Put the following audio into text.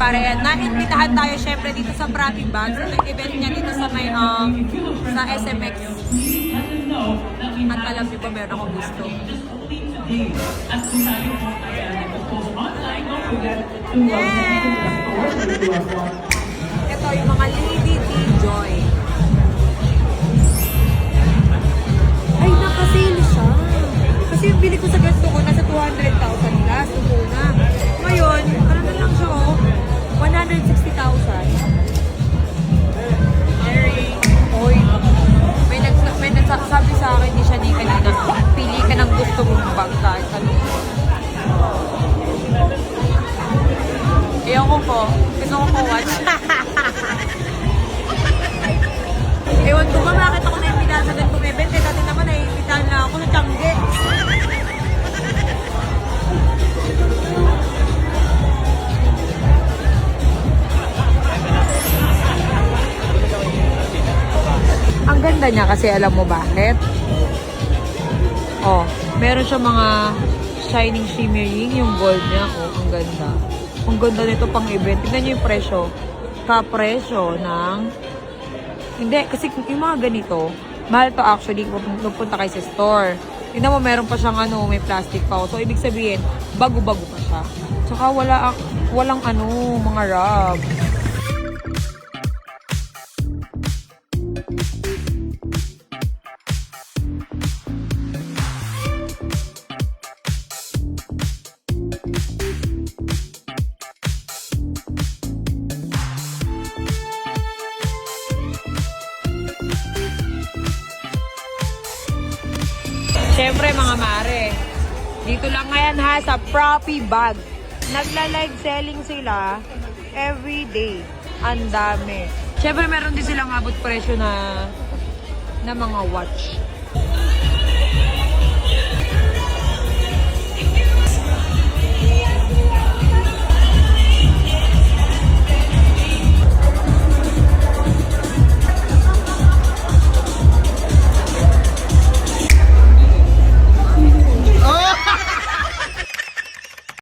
mare, na-invitahan tayo syempre dito sa Prapi Bags. Ito yung event niya dito sa may, sa SMX. At alam niyo ba, meron akong gusto. Yeah! Ito yung mga Lady D-Joy. Ay, naka-sale siya. Kasi yung bili ko sa ganito ko, nasa 200,000 plus. Una. Ngayon, ano na lang siya, oh, 160,000. Very. Oy. May nagsasabi sa akin, di siya di kanina. Pili ka ng gusto mong bag kahit ano. Ewan ko po. Gusto ko po watch. Ewan ko ba, bakit ako na-imbitahan sa ganitong event? Eh, dati naman na-imbitahan na ako sa Tiangge. Ang ganda niya kasi alam mo bakit? Oh, meron siya mga shining shimmering yung gold niya. Oh, ang ganda. Ang ganda nito pang event. Tignan niyo yung presyo. Kapresyo ng... Hindi, kasi yung mga ganito, mahal to actually kung pupunta kayo sa store. Tignan mo, meron pa siyang ano, may plastic pa. So, ibig sabihin, bago-bago pa siya. Tsaka walang ano, mga rub. Siyempre mga mare, dito lang ngayon ha sa Prapi Bag. Nagla-live selling sila every day. Ang dami. Siyempre meron din silang abot presyo na mga watch.